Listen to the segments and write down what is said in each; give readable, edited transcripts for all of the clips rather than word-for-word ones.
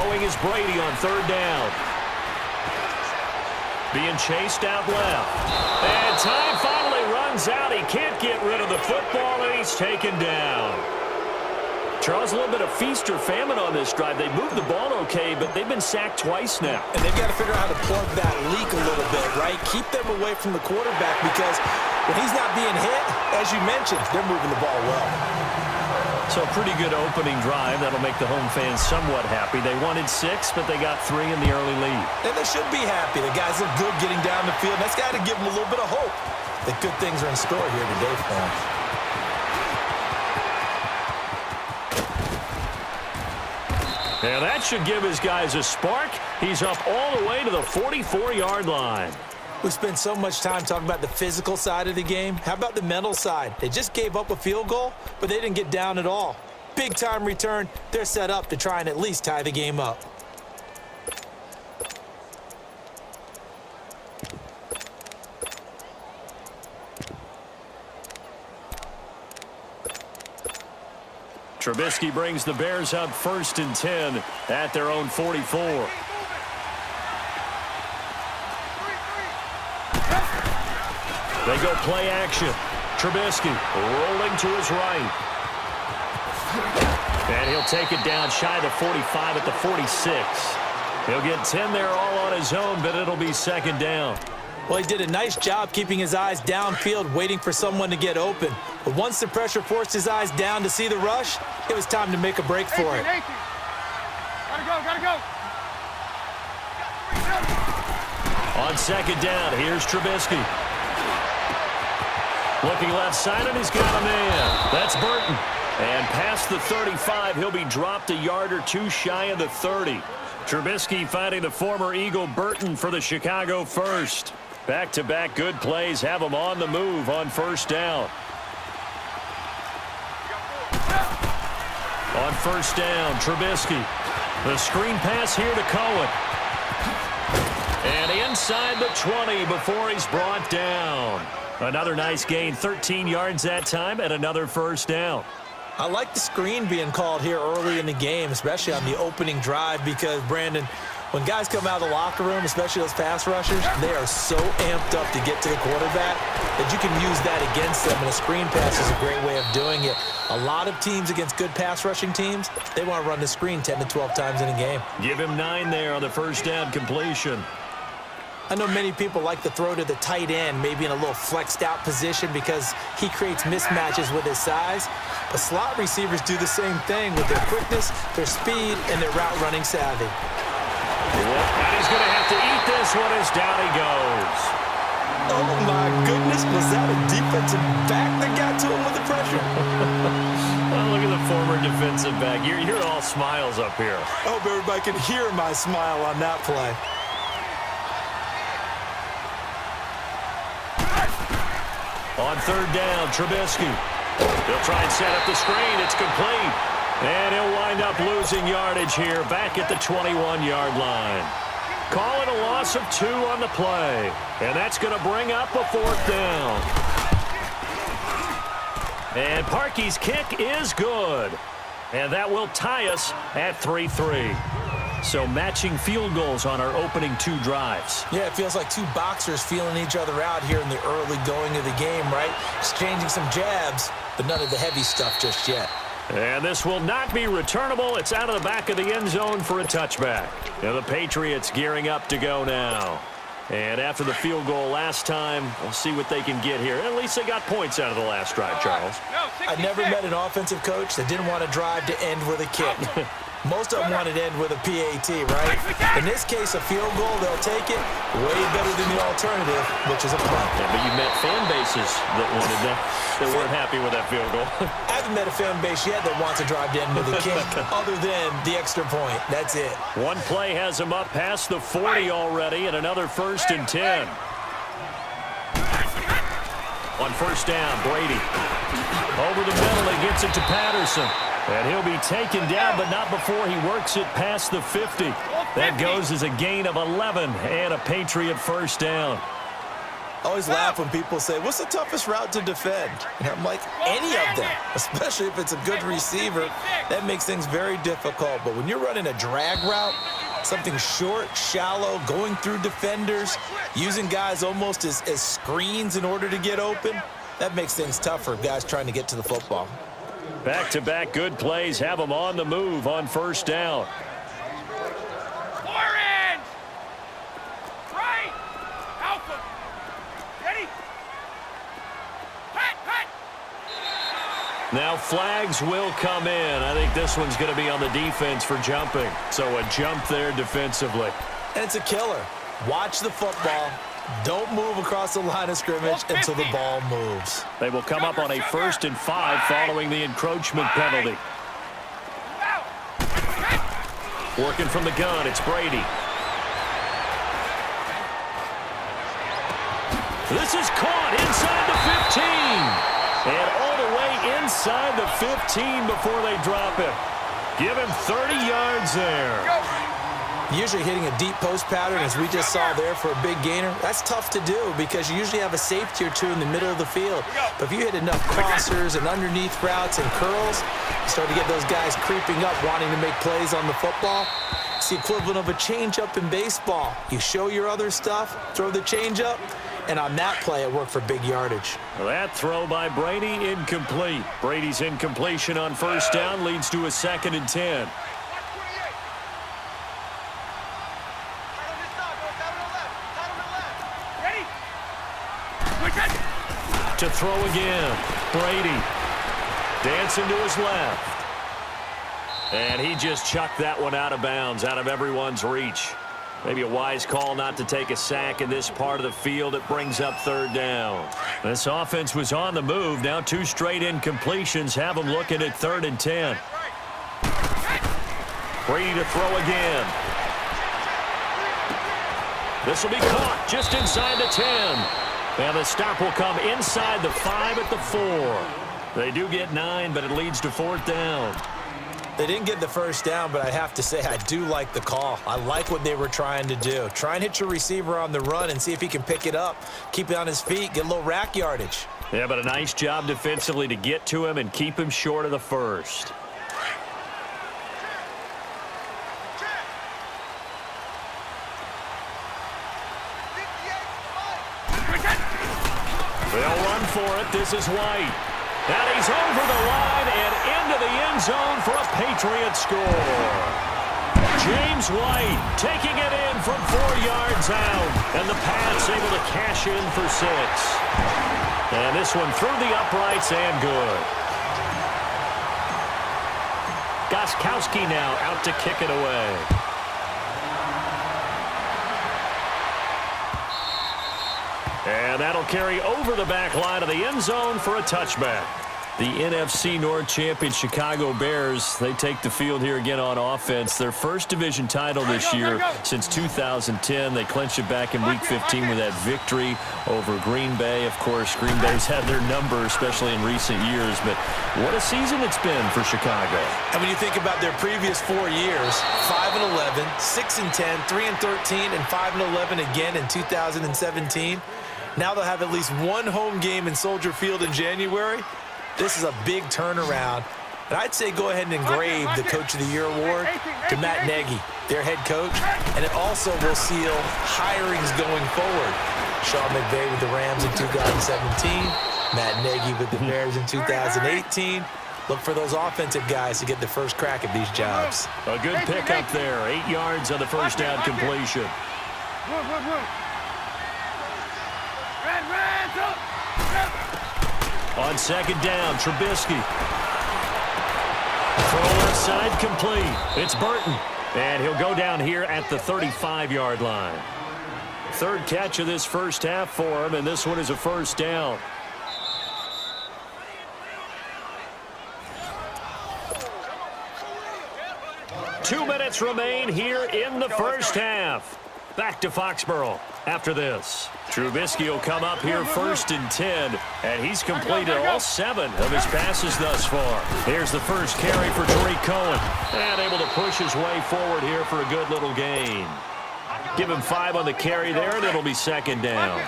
Throwing is Brady on third down. Being chased out left. And time finally runs out. He can't get rid of the football, and he's taken down. Charles, a little bit of feast or famine on this drive. They moved the ball okay, but they've been sacked twice now. And they've got to figure out how to plug that leak a little bit, right? Keep them away from the quarterback because when he's not being hit, as you mentioned, they're moving the ball well. So a pretty good opening drive. That'll make the home fans somewhat happy. They wanted 6, but they got 3 in the early lead. And they should be happy. The guys look good getting down the field. That's got to give them a little bit of hope that good things are in store here today for them. And that should give his guys a spark. He's up all the way to the 44-yard line. We spent so much time talking about the physical side of the game. How about the mental side? They just gave up a field goal, but they didn't get down at all. Big-time return. They're set up to try and at least tie the game up. Trubisky brings the Bears up 1st and 10 at their own 44. They go play action. Trubisky rolling to his right. And he'll take it down shy of the 45 at the 46. He'll get 10 there all on his own, but it'll be 2nd down. Well, he did a nice job keeping his eyes downfield, waiting for someone to get open. But once the pressure forced his eyes down to see the rush, it was time to make a break for it. Gotta go. On 2nd down, here's Trubisky. Looking left side, and he's got a man. That's Burton. And past the 35, he'll be dropped a yard or 2 shy of the 30. Trubisky finding the former Eagle Burton for the Chicago first. Back-to-back good plays have him on the move on 1st down. On 1st down, Trubisky. The screen pass here to Cohen. And inside the 20 before he's brought down. Another nice gain, 13 yards that time, and another 1st down. I like the screen being called here early in the game, especially on the opening drive, because, Brandon, when guys come out of the locker room, especially those pass rushers, they are so amped up to get to the quarterback that you can use that against them, and a screen pass is a great way of doing it. A lot of teams against good pass rushing teams, they want to run the screen 10 to 12 times in a game. Give him 9 there on the 1st down completion. I know many people like to throw to the tight end, maybe in a little flexed out position because he creates mismatches with his size. But slot receivers do the same thing with their quickness, their speed, and their route running savvy. And he's going to have to eat this one as down he goes. Oh, my goodness. Was that a defensive back that got to him with the pressure? Well, look at the former defensive back. You're all smiles up here. I hope everybody can hear my smile on that play. On 3rd down, Trubisky. He'll try and set up the screen. It's complete. And he'll wind up losing yardage here back at the 21-yard line. Call it a loss of 2 on the play. And that's going to bring up a 4th down. And Parkey's kick is good. And that will tie us at 3-3. So matching field goals on our opening 2 drives. Yeah, it feels like 2 boxers feeling each other out here in the early going of the game, right? Exchanging some jabs, but none of the heavy stuff just yet. And this will not be returnable. It's out of the back of the end zone for a touchback. Now the Patriots gearing up to go now. And after the field goal last time, we'll see what they can get here. At least they got points out of the last drive, Charles. I never met an offensive coach that didn't want to drive to end with a kick. Most of them want to end with a PAT, right? In this case, a field goal, they'll take it way better than the alternative, which is a punt. Yeah, but you met fan bases that wanted that, that weren't happy with that field goal. I haven't met a fan base yet that wants to drive to end with a kick other than the extra point. That's it. One play has him up past the 40 already, and another 1st and 10. On 1st down, Brady. Over the middle, he gets it to Patterson. And he'll be taken down, but not before he works it past the 50. That goes as a gain of 11 and a Patriot 1st down. I always laugh when people say, what's the toughest route to defend? And I'm like, any of them, especially if it's a good receiver. That makes things very difficult. But when you're running a drag route, something short, shallow, going through defenders, using guys almost as screens in order to get open, that makes things tough for guys trying to get to the football. Back-to-back good plays have them on the move on first down. Orange! Right! Alpha! Ready? Hut! Now flags will come in. I think this one's going to be on the defense for jumping. So a jump there defensively. And it's a killer. Watch the football. Don't move across the line of scrimmage until the ball moves. They will come up on a 1st and 5 following the encroachment penalty. Working from the gun, it's Brady. This is caught inside the 15. And all the way inside the 15 before they drop it. Give him 30 yards there. Usually hitting a deep post pattern, as we just saw there for a big gainer, that's tough to do because you usually have a safety or two in the middle of the field. But if you hit enough crossers and underneath routes and curls, you start to get those guys creeping up, wanting to make plays on the football. It's the equivalent of a changeup in baseball. You show your other stuff, throw the changeup, and on that play, it worked for big yardage. That throw by Brady incomplete. Brady's incompletion on first down leads to a 2nd and 10. To throw again, Brady dancing to his left. And he just chucked that one out of bounds, out of everyone's reach. Maybe a wise call not to take a sack in this part of the field. It brings up 3rd down. This offense was on the move. Now 2 straight incompletions have them looking at 3rd and 10. Brady to throw again. This will be caught just inside the 10. And the stop will come inside the 5 at the 4. They do get 9, but it leads to 4th down. They didn't get the first down, but I have to say I do like the call. I like what they were trying to do. Try and hit your receiver on the run and see if he can pick it up. Keep it on his feet, get a little rack yardage. Yeah, but a nice job defensively to get to him and keep him short of the first. They'll run for it. This is White. And he's over the line and into the end zone for a Patriot score. James White taking it in from 4 yards out. And the pass able to cash in for 6. And this one through the uprights and good. Gostkowski now out to kick it away. And that'll carry over the back line of the end zone for a touchback. The NFC North champion Chicago Bears, they take the field here again on offense. Their first division title this year since 2010. They clinched it back in Week 15 with that victory over Green Bay. Of course, Green Bay's had their number, especially in recent years. But what a season it's been for Chicago. And when you think about their previous 4 years, 5-11, 6-10, 3-13, and 5-11 again in 2017. Now they'll have at least one home game in Soldier Field in January. This is a big turnaround. And I'd say go ahead and engrave the Coach of the Year award to Matt Nagy, their head coach. And it also will seal hirings going forward. Sean McVay with the Rams in 2017. Matt Nagy with the Bears in 2018. Look for those offensive guys to get the first crack at these jobs. A good pickup there. 8 yards on the first down completion. On second down, Trubisky. Throw left side complete. It's Burton. And he'll go down here at the 35-yard line. 3rd catch of this first half for him, and this one is a first down. Two minutes remain here in the first half. Back to Foxborough after this. Trubisky will come up here 1st and 10, and he's completed all 7 of his passes thus far. Here's the first carry for Tariq Cohen, and able to push his way forward here for a good little gain. Give him 5 on the carry there, and it'll be 2nd down.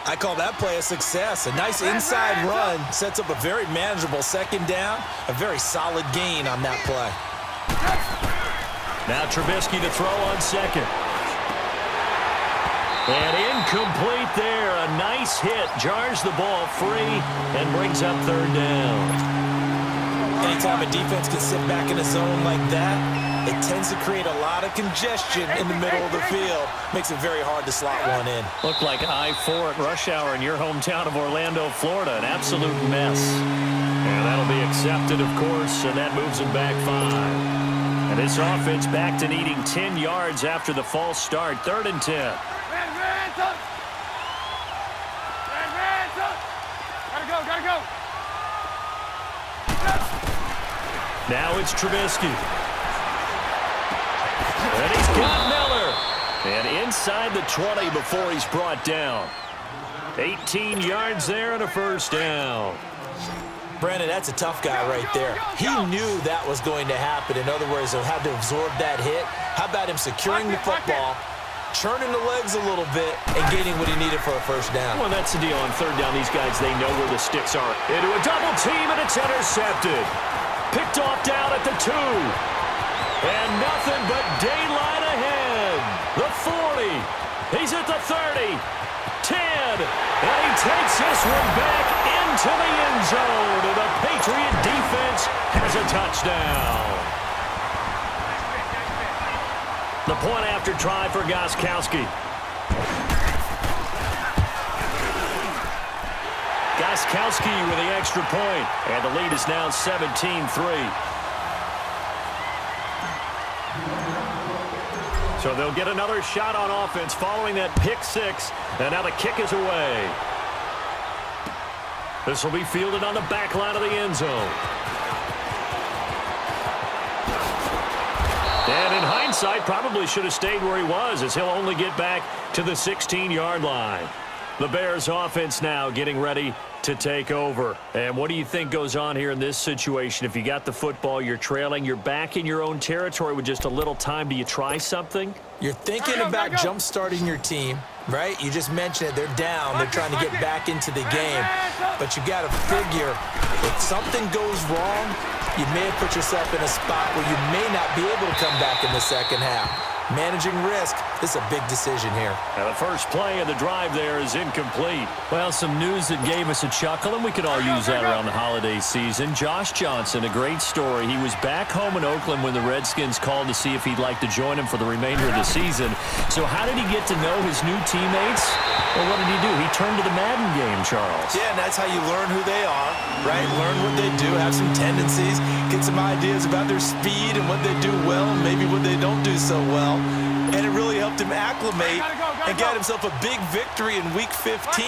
I call that play a success. A nice inside run sets up a very manageable second down. A very solid gain on that play. Now Trubisky to throw on second. And incomplete there. A nice hit. Jars the ball free and brings up third down. Anytime a defense can sit back in a zone like that, it tends to create a lot of congestion in the middle of the field. Makes it very hard to slot one in. Looked like I-4 at rush hour in your hometown of Orlando, Florida. An absolute mess. And that'll be accepted, of course, and that moves them back 5. And this offense back to needing 10 yards after the false start. 3rd and 10. Gotta go. Now it's Trubisky. And he's got Miller. And inside the 20 before he's brought down. 18 yards there and a first down. Brandon, that's a tough guy right there. He knew that was going to happen. In other words, he'll have to absorb that hit. How about him securing the football, churning the legs a little bit, and gaining what he needed for a first down? Well, that's the deal. On third down, these guys, they know where the sticks are. Into a double team, and it's intercepted. Picked off down at the 2. And nothing but daylight ahead. The 40. He's at the 30. 10. And he takes this one back into the end zone. And the Patriot defense has a touchdown. The point after try for Gostkowski. Gostkowski with the extra point. And the lead is now 17-3. So they'll get another shot on offense following that pick 6. And now the kick is away. This will be fielded on the back line of the end zone. And in hindsight, probably should have stayed where he was, as he'll only get back to the 16-yard line. The Bears offense now getting ready to take over. And what do you think goes on here in this situation? If you got the football, you're trailing, you're back in your own territory with just a little time. Do you try something? You're thinking about jump-starting your team, right? You just mentioned it. They're down. They're trying to get back into the game. But you got to figure, if something goes wrong, you may have put yourself in a spot where you may not be able to come back in the second half. Managing risk, this is a big decision here. Now the first play of the drive there is incomplete. Well, some news that gave us a chuckle, and we could all use that around the holiday season. Josh Johnson, a great story. He was back home in Oakland when the Redskins called to see if he'd like to join him for the remainder of the season. So how did he get to know his new teammates? Well, what did he do? He turned to the Madden game, Charles. Yeah, and that's how you learn who they are, right? Learn what they do, have some tendencies, get some ideas about their speed and what they do well, and maybe what they don't do so well. And it really helped him acclimate and get himself a big victory in Week 15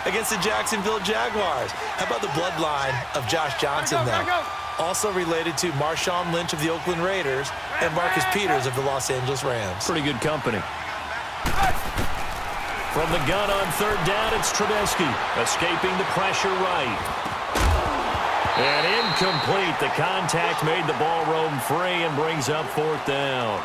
against the Jacksonville Jaguars. How about the bloodline of Josh Johnson, though? Also related to Marshawn Lynch of the Oakland Raiders and Marcus Peters of the Los Angeles Rams. Pretty good company. From the gun on third down, it's Trubisky, escaping the pressure right. And incomplete. The contact made the ball roam free and brings up fourth down.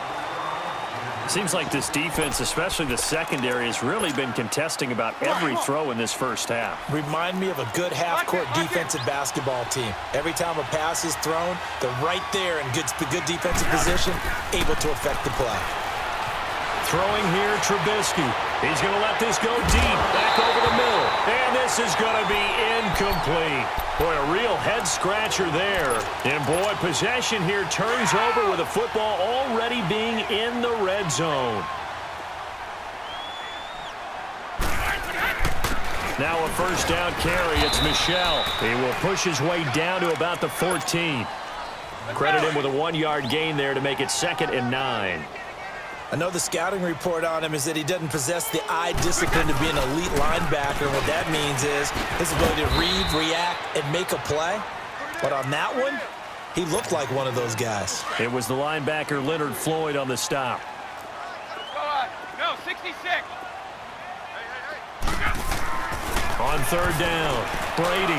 Seems like this defense, especially the secondary, has really been contesting about every throw in this first half. Remind me of a good half-court defensive basketball team. Every time a pass is thrown, they're right there in good defensive position, able to affect the play. Throwing here, Trubisky. He's going to let this go deep, back over the middle. And this is going to be incomplete. Boy, a real head-scratcher there. And, boy, possession here turns over with the football already being in the red zone. Now a first down carry. It's Michel. He will push his way down to about the 14. Credit him with a 1-yard gain there to make it 2nd and 9. I know the scouting report on him is that he doesn't possess the eye discipline to be an elite linebacker. And what that means is his ability to read, react, and make a play. But on that one, he looked like one of those guys. It was the linebacker Leonard Floyd on the stop. No, 66. On third down, Brady.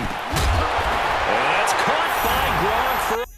And that's caught by Gronk for